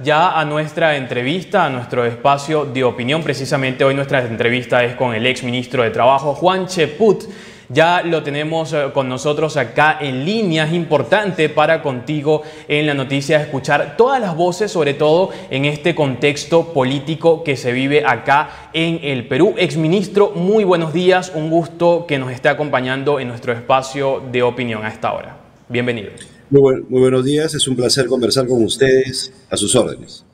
ya a nuestra entrevista, a nuestro espacio de opinión. Precisamente hoy nuestra entrevista es con el exministro de Trabajo, Juan Cheput. Ya lo tenemos con nosotros acá en línea. Es importante para Contigo en la Noticia escuchar todas las voces, sobre todo en este contexto político que se vive acá en el Perú. Exministro, muy buenos días. Un gusto que nos esté acompañando en nuestro espacio de opinión a esta hora. Bienvenido. Muy buenos días. Es un placer conversar con ustedes. A sus órdenes.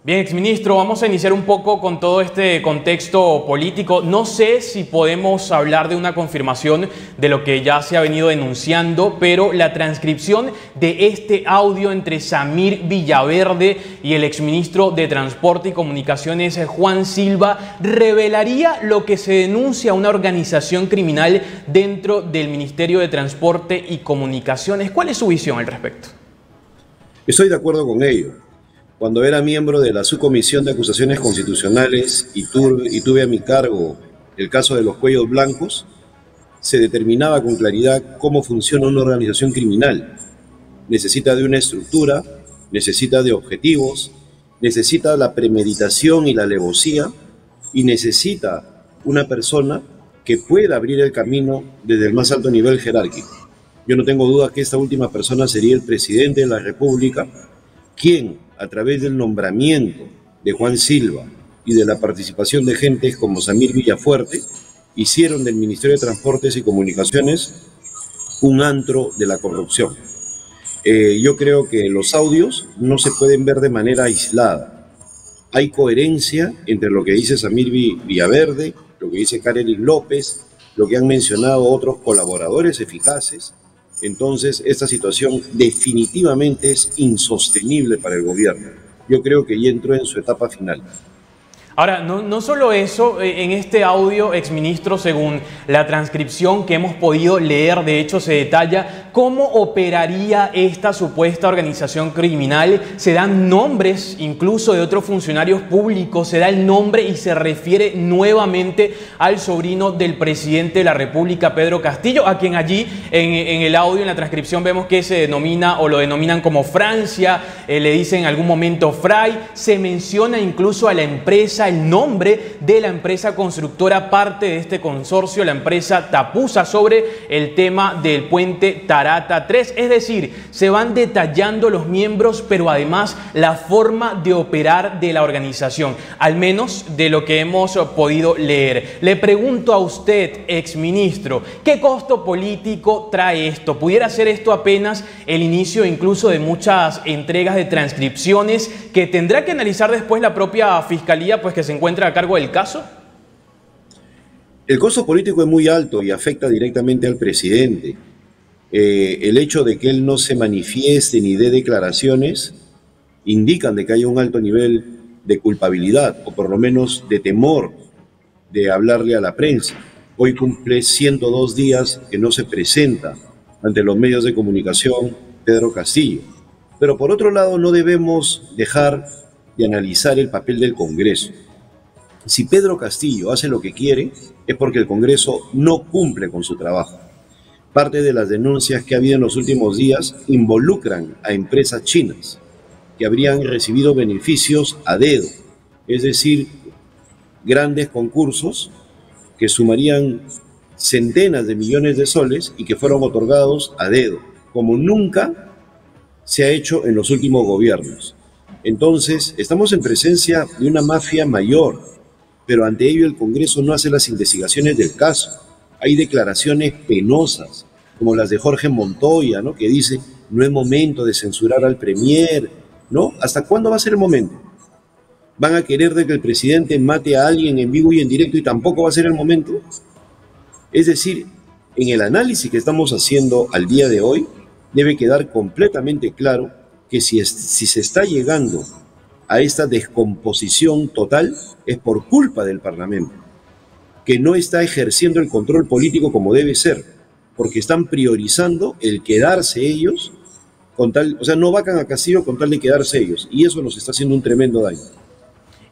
Bien, exministro, vamos a iniciar un poco con todo este contexto político. No sé si podemos hablar de una confirmación de lo que ya se ha venido denunciando, pero la transcripción de este audio entre Samir Villaverde y el exministro de Transporte y Comunicaciones, Juan Silva, revelaría lo que se denuncia una organización criminal dentro del Ministerio de Transporte y Comunicaciones. ¿Cuál es su visión al respecto? Estoy de acuerdo con ello. Cuando era miembro de la Subcomisión de Acusaciones Constitucionales y tuve a mi cargo el caso de los cuellos blancos, se determinaba con claridad cómo funciona una organización criminal. Necesita de una estructura, necesita de objetivos, necesita la premeditación y la alevosía, y necesita una persona que pueda abrir el camino desde el más alto nivel jerárquico. Yo no tengo duda que esta última persona sería el presidente de la República, quien, a través del nombramiento de Juan Silva y de la participación de gentes como Samir Villafuerte, hicieron del Ministerio de Transportes y Comunicaciones un antro de la corrupción. Yo creo que los audios no se pueden ver de manera aislada. Hay coherencia entre lo que dice Samir Villaverde, lo que dice Karelis López, lo que han mencionado otros colaboradores eficaces. Entonces, esta situación definitivamente es insostenible para el gobierno. Yo creo que ya entró en su etapa final. Ahora, no solo eso, en este audio, exministro, según la transcripción que hemos podido leer, de hecho se detalla cómo operaría esta supuesta organización criminal. Se dan nombres incluso de otros funcionarios públicos, se da el nombre y se refiere nuevamente al sobrino del presidente de la República, Pedro Castillo, a quien allí en el audio, en la transcripción, vemos que se denomina o lo denominan como Francia, le dicen en algún momento Fray, se menciona incluso a la empresa, el nombre de la empresa constructora, parte de este consorcio, la empresa Tapusa, sobre el tema del puente Tarata 3. Es decir, se van detallando los miembros, pero además la forma de operar de la organización, al menos de lo que hemos podido leer. Le pregunto a usted, exministro, ¿qué costo político trae esto? ¿Pudiera ser esto apenas el inicio incluso de muchas entregas de transcripciones que tendrá que analizar después la propia Fiscalía, pues que se encuentra a cargo del caso? El costo político es muy alto y afecta directamente al presidente. El hecho de que él no se manifieste ni dé declaraciones indican de que hay un alto nivel de culpabilidad, o por lo menos de temor de hablarle a la prensa. Hoy cumple 102 días que no se presenta ante los medios de comunicación Pedro Castillo. Pero por otro lado, no debemos dejar de analizar el papel del Congreso. Si Pedro Castillo hace lo que quiere, es porque el Congreso no cumple con su trabajo. Parte de las denuncias que ha habido en los últimos días involucran a empresas chinas que habrían recibido beneficios a dedo, es decir, grandes concursos que sumarían centenas de millones de soles y que fueron otorgados a dedo, como nunca se ha hecho en los últimos gobiernos. Entonces, estamos en presencia de una mafia mayor, pero ante ello el Congreso no hace las investigaciones del caso. Hay declaraciones penosas, como las de Jorge Montoya, ¿no?, que dice, no es momento de censurar al premier, ¿no? ¿Hasta cuándo va a ser el momento? ¿Van a querer de que el presidente mate a alguien en vivo y en directo y tampoco va a ser el momento? Es decir, en el análisis que estamos haciendo al día de hoy, debe quedar completamente claro que si se está llegando a esta descomposición total es por culpa del Parlamento, que no está ejerciendo el control político como debe ser, porque están priorizando el quedarse ellos, con tal, o sea, no vacan a Castillo con tal de quedarse ellos, y eso nos está haciendo un tremendo daño.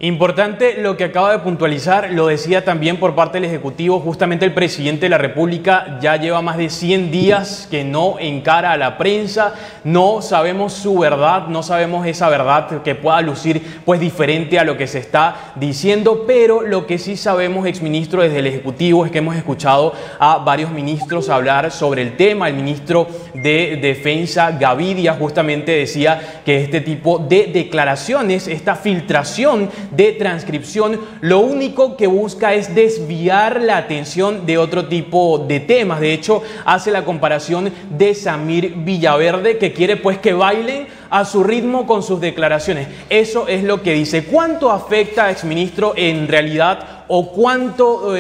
Importante lo que acaba de puntualizar, lo decía también por parte del Ejecutivo, justamente el presidente de la República ya lleva más de 100 días que no encara a la prensa, no sabemos su verdad, no sabemos esa verdad que pueda lucir pues diferente a lo que se está diciendo, pero lo que sí sabemos, exministro, desde el Ejecutivo es que hemos escuchado a varios ministros hablar sobre el tema. El ministro de Defensa, Gavidia, justamente decía que este tipo de declaraciones, esta filtración de transcripción, lo único que busca es desviar la atención de otro tipo de temas. De hecho, hace la comparación de Samir Villaverde, que quiere pues que bailen a su ritmo con sus declaraciones. Eso es lo que dice. ¿Cuánto afecta, exministro, en realidad, o cuánto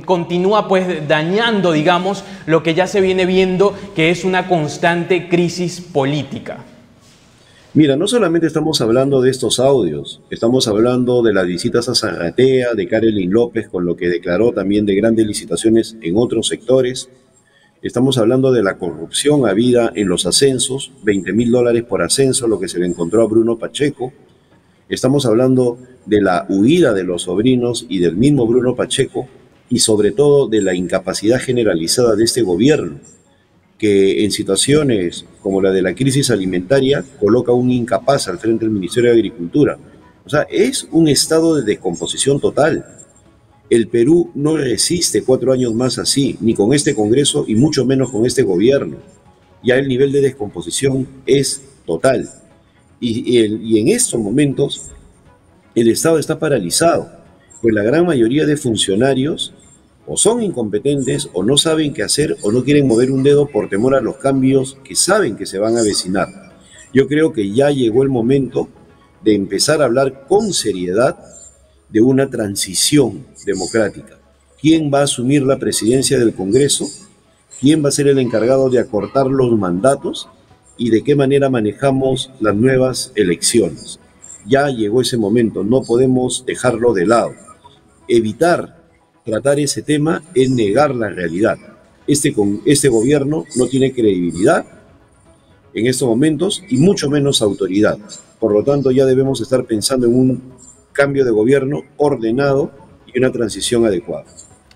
continúa pues dañando, digamos, lo que ya se viene viendo, que es una constante crisis política? Mira, no solamente estamos hablando de estos audios, estamos hablando de las visitas a Zarratea, de Karelyn López, con lo que declaró también de grandes licitaciones en otros sectores. Estamos hablando de la corrupción habida en los ascensos, $20.000 por ascenso, lo que se le encontró a Bruno Pacheco. Estamos hablando de la huida de los sobrinos y del mismo Bruno Pacheco, y sobre todo de la incapacidad generalizada de este gobierno, que en situaciones como la de la crisis alimentaria coloca un incapaz al frente del Ministerio de Agricultura. O sea, es un estado de descomposición total. El Perú no resiste 4 años más así, ni con este Congreso y mucho menos con este gobierno. Ya el nivel de descomposición es total. Y en estos momentos el Estado está paralizado, pues la gran mayoría de funcionarios o son incompetentes, o no saben qué hacer, o no quieren mover un dedo por temor a los cambios que saben que se van a avecinar. Yo creo que ya llegó el momento de empezar a hablar con seriedad de una transición democrática. ¿Quién va a asumir la presidencia del Congreso? ¿Quién va a ser el encargado de acortar los mandatos? ¿Y de qué manera manejamos las nuevas elecciones? Ya llegó ese momento, no podemos dejarlo de lado. Tratar ese tema es negar la realidad. Este gobierno no tiene credibilidad en estos momentos y mucho menos autoridad. Por lo tanto, ya debemos estar pensando en un cambio de gobierno ordenado y una transición adecuada.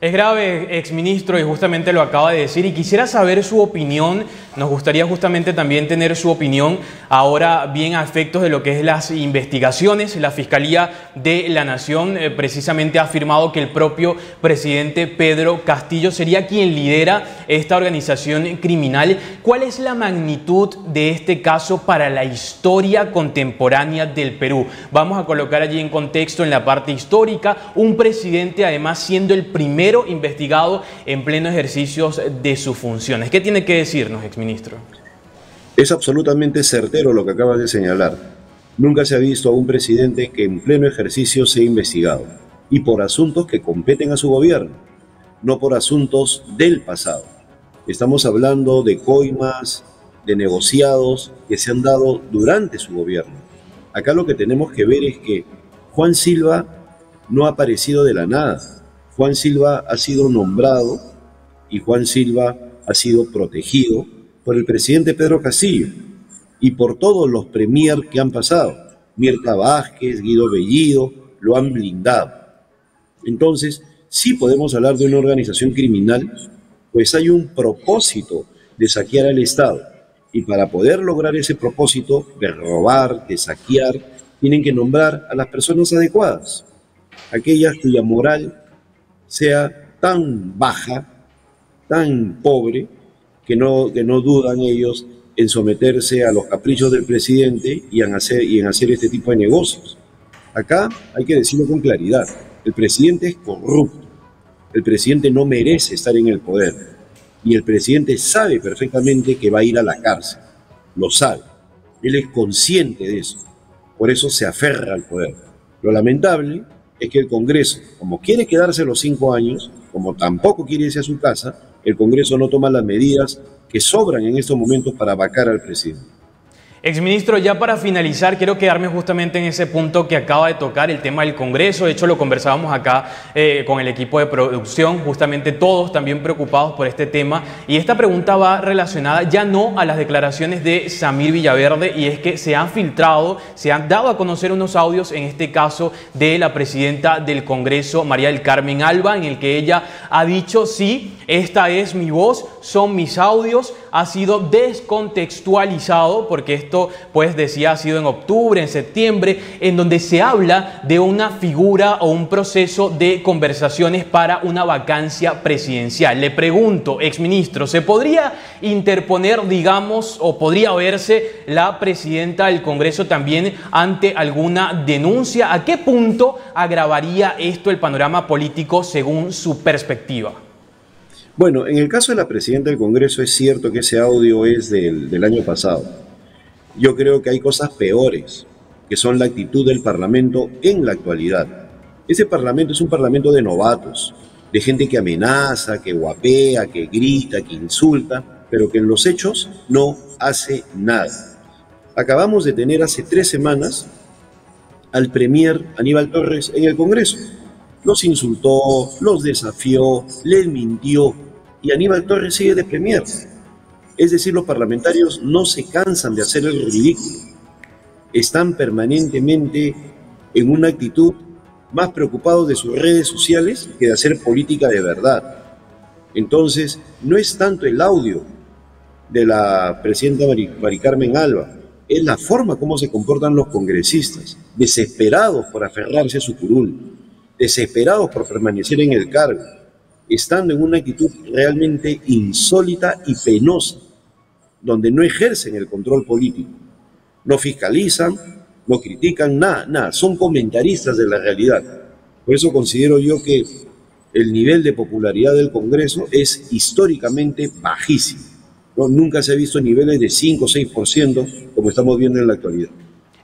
Es grave, exministro, y justamente lo acaba de decir, y quisiera saber su opinión. Nos gustaría justamente también tener su opinión ahora bien a efectos de lo que es las investigaciones. La Fiscalía de la Nación precisamente ha afirmado que el propio presidente Pedro Castillo sería quien lidera esta organización criminal. ¿Cuál es la magnitud de este caso para la historia contemporánea del Perú? Vamos a colocar allí en contexto en la parte histórica, un presidente además siendo el primero investigado en pleno ejercicio de sus funciones. ¿Qué tiene que decirnos, exministro? Es absolutamente certero lo que acabas de señalar. Nunca se ha visto a un presidente que en pleno ejercicio sea investigado, y por asuntos que competen a su gobierno, no por asuntos del pasado. Estamos hablando de coimas, de negociados que se han dado durante su gobierno. Acá lo que tenemos que ver es que Juan Silva no ha aparecido de la nada. Juan Silva ha sido nombrado y Juan Silva ha sido protegido por el presidente Pedro Castillo y por todos los premier que han pasado. Mirta Vázquez, Guido Bellido, lo han blindado. Entonces, sí podemos hablar de una organización criminal, pues hay un propósito de saquear al Estado. Y para poder lograr ese propósito de robar, de saquear, tienen que nombrar a las personas adecuadas, aquellas cuya moral sea tan baja, tan pobre, que no dudan ellos en someterse a los caprichos del presidente y en hacer este tipo de negocios. Acá hay que decirlo con claridad, el presidente es corrupto, el presidente no merece estar en el poder y el presidente sabe perfectamente que va a ir a la cárcel, lo sabe, él es consciente de eso, por eso se aferra al poder. Lo lamentable es que el Congreso, como quiere quedarse los 5 años, como tampoco quiere irse a su casa, el Congreso no toma las medidas que sobran en estos momentos para vacar al presidente. Exministro, ya para finalizar, quiero quedarme justamente en ese punto que acaba de tocar, el tema del Congreso. De hecho, lo conversábamos acá con el equipo de producción, justamente todos también preocupados por este tema. Y esta pregunta va relacionada ya no a las declaraciones de Samir Villaverde, y es que se han filtrado, se han dado a conocer unos audios, en este caso de la presidenta del Congreso, María del Carmen Alba, en el que ella ha dicho: sí, esta es mi voz, son mis audios. Ha sido descontextualizado porque esto, pues decía, ha sido en octubre, en septiembre, en donde se habla de una figura o un proceso de conversaciones para una vacancia presidencial. Le pregunto, exministro, ¿se podría interponer, digamos, o podría verse la presidenta del Congreso también ante alguna denuncia? ¿A qué punto agravaría esto el panorama político según su perspectiva? Bueno, en el caso de la presidenta del Congreso es cierto que ese audio es del año pasado. Yo creo que hay cosas peores, que son la actitud del Parlamento en la actualidad. Ese Parlamento es un Parlamento de novatos, de gente que amenaza, que guapea, que grita, que insulta, pero que en los hechos no hace nada. Acabamos de tener hace 3 semanas al premier Aníbal Torres en el Congreso. Los insultó, los desafió, les mintió, y Aníbal Torres sigue de premier. Es decir, los parlamentarios no se cansan de hacer el ridículo. Están permanentemente en una actitud más preocupados de sus redes sociales que de hacer política de verdad. Entonces, no es tanto el audio de la presidenta Mari Carmen Alba, es la forma como se comportan los congresistas, desesperados por aferrarse a su curul, desesperados por permanecer en el cargo, estando en una actitud realmente insólita y penosa, donde no ejercen el control político, no fiscalizan, no critican, nada, son comentaristas de la realidad. Por eso considero yo que el nivel de popularidad del Congreso es históricamente bajísimo, ¿no? Nunca se ha visto niveles de 5 o 6% como estamos viendo en la actualidad.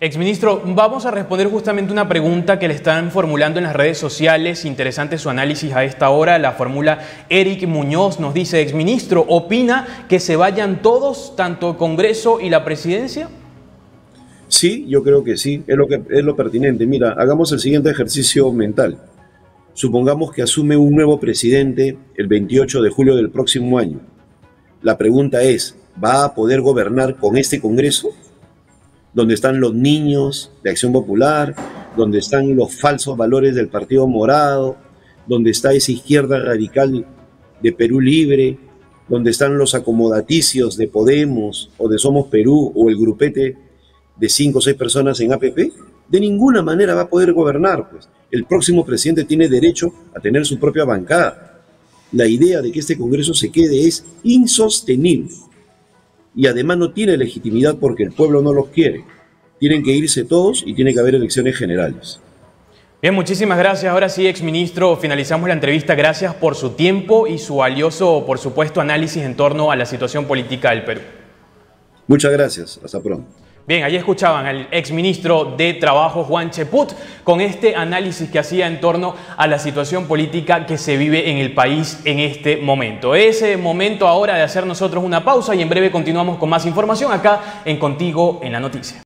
Exministro, vamos a responder justamente una pregunta que le están formulando en las redes sociales. Interesante su análisis a esta hora. La formula Eric Muñoz, nos dice: exministro, ¿opina que se vayan todos, tanto el Congreso y la presidencia? Sí, yo creo que sí, es lo pertinente. Mira, hagamos el siguiente ejercicio mental. Supongamos que asume un nuevo presidente el 28 de julio del próximo año. La pregunta es, ¿va a poder gobernar con este Congreso? Donde están los niños de Acción Popular, donde están los falsos valores del Partido Morado, donde está esa izquierda radical de Perú Libre, donde están los acomodaticios de Podemos o de Somos Perú o el grupete de 5 o 6 personas en APP. De ninguna manera va a poder gobernar, pues. El próximo presidente tiene derecho a tener su propia bancada. La idea de que este Congreso se quede es insostenible. Y además no tiene legitimidad porque el pueblo no los quiere. Tienen que irse todos y tiene que haber elecciones generales. Bien, muchísimas gracias. Ahora sí, exministro, finalizamos la entrevista. Gracias por su tiempo y su valioso, por supuesto, análisis en torno a la situación política del Perú. Muchas gracias. Hasta pronto. Bien, allí escuchaban al exministro de Trabajo, Juan Cheput, con este análisis que hacía en torno a la situación política que se vive en el país en este momento. Es momento ahora de hacer nosotros una pausa y en breve continuamos con más información acá en Contigo en la Noticia.